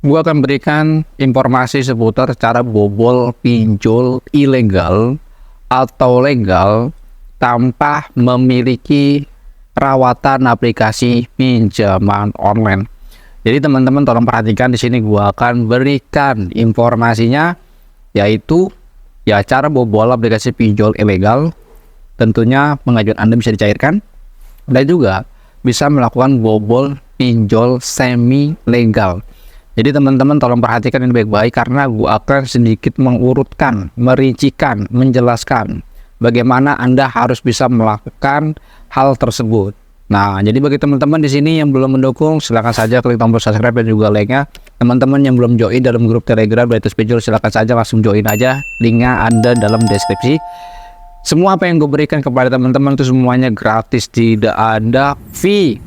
Gua akan berikan informasi seputar cara bobol pinjol ilegal atau legal tanpa memiliki perawatan aplikasi pinjaman online. Jadi teman-teman tolong perhatikan di sini gua akan berikan informasinya, yaitu cara bobol aplikasi pinjol ilegal. Tentunya pengajuan Anda bisa dicairkan dan juga bisa melakukan bobol pinjol semi legal. Jadi teman-teman tolong perhatikan ini baik-baik, karena gua akan sedikit mengurutkan, merincikan, menjelaskan bagaimana Anda harus bisa melakukan hal tersebut. Nah, jadi bagi teman-teman di sini yang belum mendukung, silakan saja klik tombol subscribe dan juga like-nya. Teman-teman yang belum join dalam grup Telegram Brightest Pinjol, silakan saja langsung join aja. Linknya ada dalam deskripsi. Semua apa yang gue berikan kepada teman-teman itu semuanya gratis, tidak ada fee.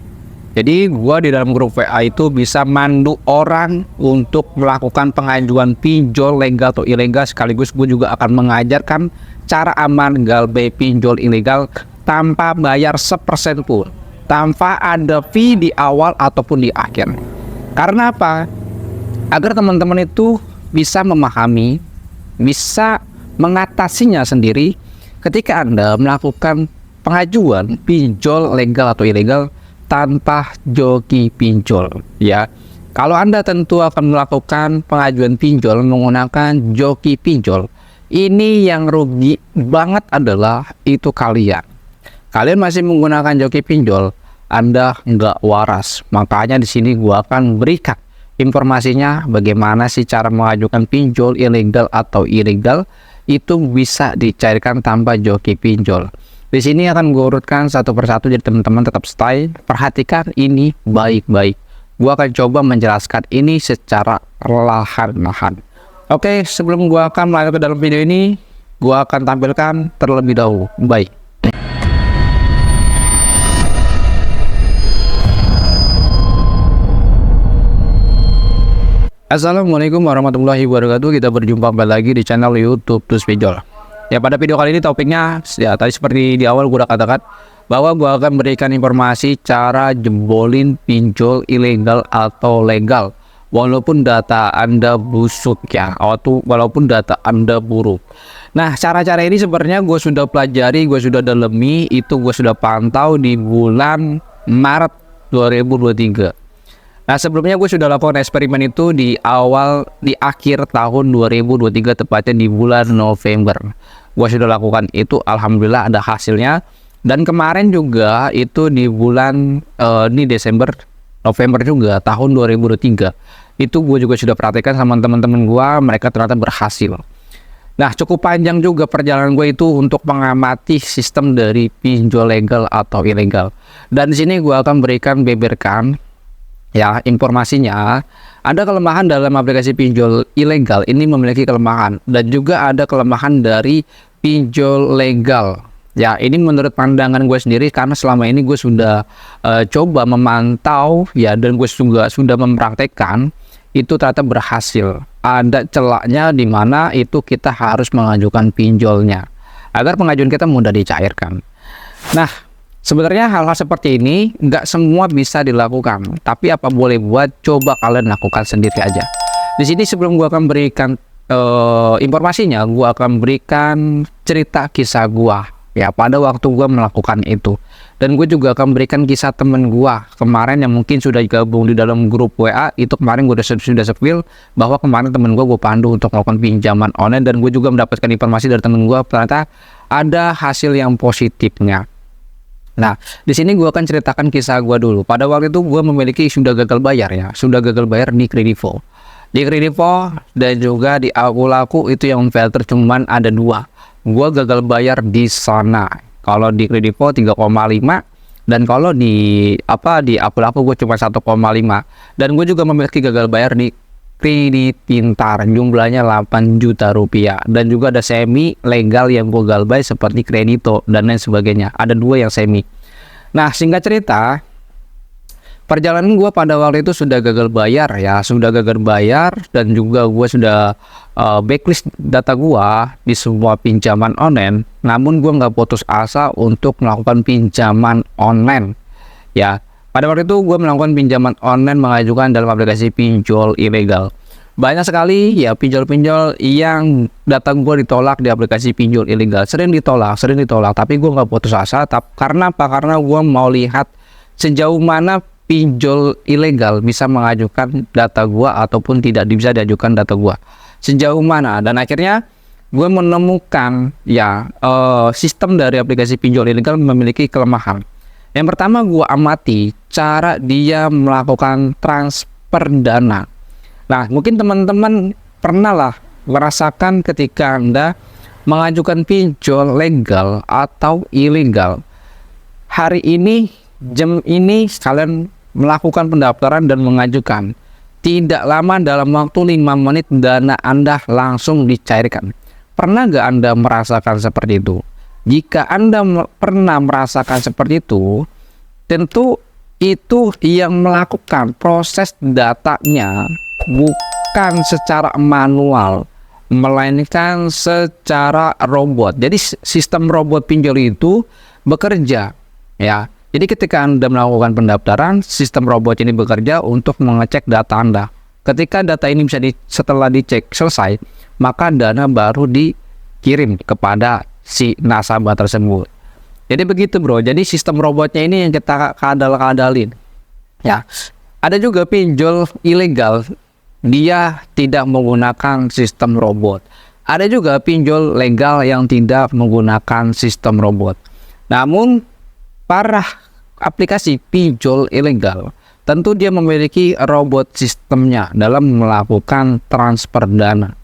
Jadi gua di dalam grup WA itu bisa mandu orang untuk melakukan pengajuan pinjol legal atau ilegal, sekaligus gue juga akan mengajarkan cara aman galbay pinjol ilegal tanpa bayar sepersen pun, tanpa ada fee di awal ataupun di akhir. Karena apa? Agar teman-teman itu bisa memahami, bisa mengatasinya sendiri ketika Anda melakukan pengajuan pinjol legal atau ilegal tanpa joki pinjol, ya. Kalau Anda tentu akan melakukan pengajuan pinjol menggunakan joki pinjol, ini yang rugi banget adalah itu kalian masih menggunakan joki pinjol, Anda nggak waras. Makanya di sini gua akan berikan informasinya bagaimana sih cara mengajukan pinjol ilegal atau ilegal itu bisa dicairkan tanpa joki pinjol. Di sini akan gue urutkan satu persatu, jadi teman-teman tetap stay, perhatikan ini baik-baik. Gue akan coba menjelaskan ini secara perlahan-lahan. Oke, sebelum gue akan melanjutkan ke dalam video ini, gue akan tampilkan terlebih dahulu. Baik. Assalamualaikum warahmatullahi wabarakatuh. Kita berjumpa kembali lagi di channel YouTube Brightest Pinjol. Ya, pada video kali ini topiknya ya tadi seperti di awal gue udah katakan bahwa gue akan berikan informasi cara jebolin pinjol ilegal atau legal walaupun data Anda busuk, ya, atau walaupun data Anda buruk. Nah, cara-cara ini sebenarnya gue sudah pelajari, gue sudah dalami, itu gue sudah pantau di bulan Maret 2023. Nah, sebelumnya gue sudah lakukan eksperimen itu di akhir tahun 2023, tepatnya di bulan November. Gue sudah lakukan itu, alhamdulillah ada hasilnya. Dan kemarin juga itu di bulan Desember, November juga tahun 2023. Itu gue juga sudah perhatikan sama teman-teman gue, mereka ternyata berhasil. Nah, cukup panjang juga perjalanan gue itu untuk mengamati sistem dari pinjol legal atau ilegal. Dan di sini gue akan beberkan ya informasinya. Ada kelemahan dalam aplikasi pinjol ilegal ini, memiliki kelemahan, dan juga ada kelemahan dari pinjol legal. Ya, ini menurut pandangan gue sendiri, karena selama ini gue sudah coba memantau, ya, dan gue juga sudah mempraktekkan, itu ternyata berhasil. Ada celaknya di mana itu kita harus mengajukan pinjolnya agar pengajuan kita mudah dicairkan. Nah, sebenarnya hal-hal seperti ini nggak semua bisa dilakukan, tapi apa boleh buat, coba kalian lakukan sendiri aja. Di sini sebelum gua akan berikan informasinya, gua akan berikan cerita kisah gua, ya, pada waktu gua melakukan itu. Dan gue juga akan berikan kisah temen gua kemarin yang mungkin sudah gabung di dalam grup WA. Itu kemarin gue sudah spill bahwa kemarin temen gue pandu untuk melakukan pinjaman online, dan gue juga mendapatkan informasi dari temen gua ternyata ada hasil yang positifnya. Nah, di sini gue akan ceritakan kisah gue dulu. Pada waktu itu gue memiliki sudah gagal bayar, ya, sudah gagal bayar di Kredivo. Di Kredivo dan juga di Akulaku itu yang filter cuman ada 2. Gue gagal bayar di sana. Kalau di Kredivo 3,5, dan kalau di Akulaku gue cuma 1,5. Dan gue juga memiliki gagal bayar di Kredit Pintar, jumlahnya 8 juta rupiah, dan juga ada semi legal yang gue galbay seperti Kredito dan lain sebagainya. Ada 2 yang semi. Nah, singkat cerita, perjalanan gue pada waktu itu sudah gagal bayar, ya, sudah gagal bayar, dan juga gue sudah backlist data gue di semua pinjaman online. Namun gue nggak putus asa untuk melakukan pinjaman online, ya. Pada waktu itu gue melakukan pinjaman online mengajukan dalam aplikasi pinjol ilegal. Banyak sekali ya pinjol-pinjol yang data gue ditolak di aplikasi pinjol ilegal. Sering ditolak. Tapi gue nggak putus asa. Karena apa? Karena gue mau lihat sejauh mana pinjol ilegal bisa mengajukan data gue ataupun tidak bisa diajukan data gue. Sejauh mana? Dan akhirnya gue menemukan ya sistem dari aplikasi pinjol ilegal memiliki kelemahan. Yang pertama gue amati cara dia melakukan transfer dana. Nah, mungkin teman-teman pernah lah merasakan ketika Anda mengajukan pinjol legal atau ilegal. Hari ini, jam ini kalian melakukan pendaftaran dan mengajukan. Tidak lama, dalam waktu 5 menit dana Anda langsung dicairkan. Pernah gak Anda merasakan seperti itu? Jika Anda pernah merasakan seperti itu, tentu itu yang melakukan proses datanya bukan secara manual, melainkan secara robot. Jadi sistem robot pinjol itu bekerja, ya. Jadi ketika Anda melakukan pendaftaran, sistem robot ini bekerja untuk mengecek data Anda. Ketika data ini bisa setelah dicek selesai, maka dana baru dikirim kepada si nasabah tersebut. Jadi begitu bro. Jadi sistem robotnya ini yang kita kadal-kadalin. Ya, ada juga pinjol ilegal, dia tidak menggunakan sistem robot. Ada juga pinjol legal yang tidak menggunakan sistem robot. Namun para aplikasi pinjol ilegal tentu dia memiliki robot sistemnya dalam melakukan transfer dana.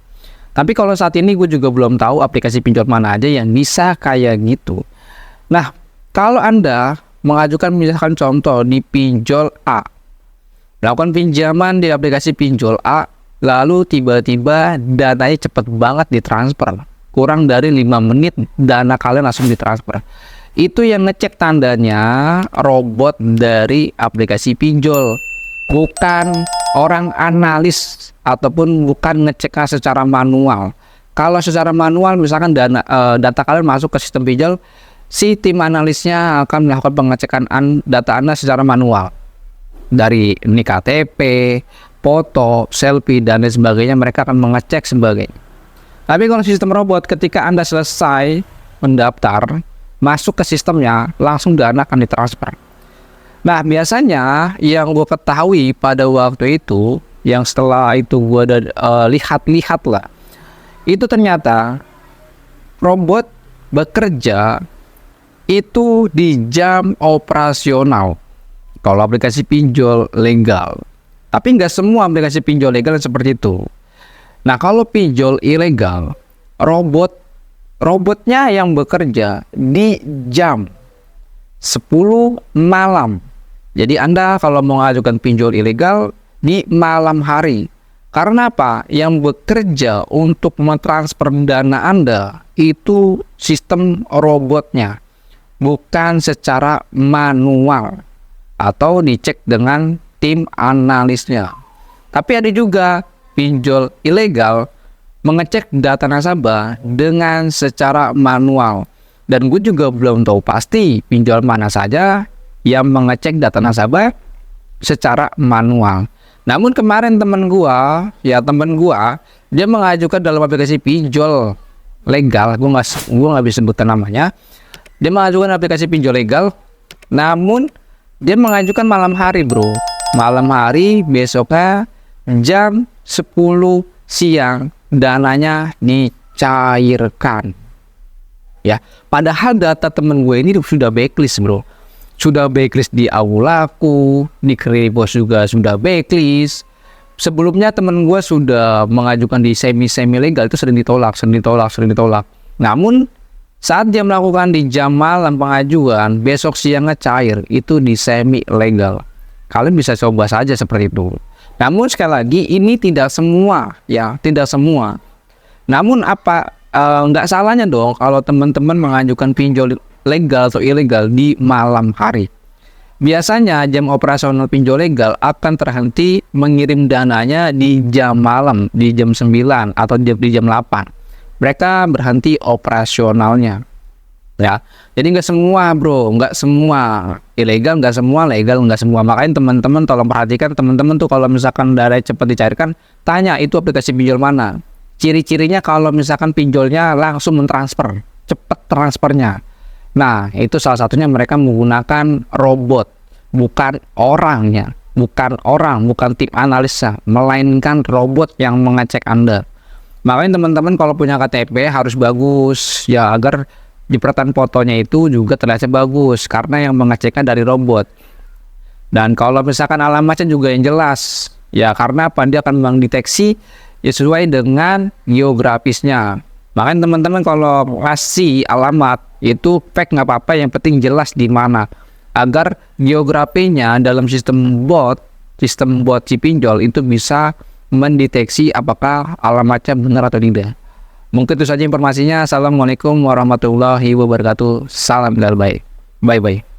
Tapi kalau saat ini gue juga belum tahu aplikasi pinjol mana aja yang bisa kayak gitu. Nah, kalau Anda mengajukan misalkan contoh di pinjol A, melakukan pinjaman di aplikasi pinjol A, lalu tiba-tiba dananya cepet banget ditransfer, kurang dari 5 menit dana kalian langsung ditransfer. Itu yang ngecek tandanya robot dari aplikasi pinjol, bukan orang analis ataupun bukan ngeceknya secara manual. Kalau secara manual misalkan data kalian masuk ke sistem pinjol, si tim analisnya akan melakukan pengecekan data Anda secara manual. Dari nik KTP, foto, selfie, dan lain sebagainya, mereka akan mengecek sebagainya. Tapi kalau sistem robot, ketika Anda selesai mendaftar, masuk ke sistemnya, langsung dana akan ditransfer. Nah, biasanya yang gue ketahui pada waktu itu, yang setelah itu gue lihat-lihat lah, itu ternyata robot bekerja itu di jam operasional kalau aplikasi pinjol legal. Tapi nggak semua aplikasi pinjol legal seperti itu. Nah, kalau pinjol ilegal, robotnya yang bekerja di jam 10 malam. Jadi Anda kalau mau mengajukan pinjol ilegal di malam hari. Karena apa? Yang bekerja untuk mentransfer dana Anda itu sistem robotnya, bukan secara manual atau dicek dengan tim analisnya. Tapi ada juga pinjol ilegal mengecek data nasabah dengan secara manual. Dan gue juga belum tahu pasti pinjol mana saja yang mengecek data nasabah secara manual. Namun kemarin temen gua, dia mengajukan dalam aplikasi pinjol legal. Gua nggak bisa sebutkan namanya. Dia mengajukan aplikasi pinjol legal, namun dia mengajukan malam hari bro. Malam hari besoknya jam 10 siang dananya dicairkan. Ya, padahal data temen gue ini sudah backlist bro. Sudah backlist di Awulaku, di Kripos juga sudah backlist. Sebelumnya temen gue sudah mengajukan di semi legal, itu sering ditolak. Namun saat dia melakukan di jam malam pengajuan, besok siangnya cair, itu di semi legal. Kalian bisa coba saja seperti itu. Namun sekali lagi ini tidak semua, ya, tidak semua. Namun nggak salahnya dong kalau teman-teman mengajukan pinjol legal atau ilegal di malam hari. Biasanya jam operasional pinjol legal akan terhenti mengirim dananya di jam malam, di jam 9 atau di jam 8. Mereka berhenti operasionalnya. ya. Jadi nggak semua bro, nggak semua ilegal, nggak semua legal, nggak semua. Makanya teman-teman tolong perhatikan, teman-teman tuh kalau misalkan dana cepat dicairkan, tanya itu aplikasi pinjol mana. Ciri-cirinya kalau misalkan pinjolnya langsung mentransfer, cepat transfernya. Nah itu salah satunya mereka menggunakan robot, bukan orangnya, bukan tim analisa, melainkan robot yang mengecek Anda. Makanya teman-teman kalau punya KTP harus bagus ya, agar jepretan fotonya itu juga terlihat bagus karena yang mengeceknya dari robot. Dan kalau misalkan alamatnya juga yang jelas ya, karena apa, dia akan mendeteksi ya sesuai dengan geografisnya. Makanya teman-teman kalau ngasih alamat itu fake nggak apa-apa, yang penting jelas di mana, agar geografinya dalam sistem bot si pinjol itu bisa mendeteksi apakah alamatnya benar atau tidak. Mungkin itu saja informasinya. Assalamualaikum warahmatullahi wabarakatuh. Salam dari baik. Bye-bye.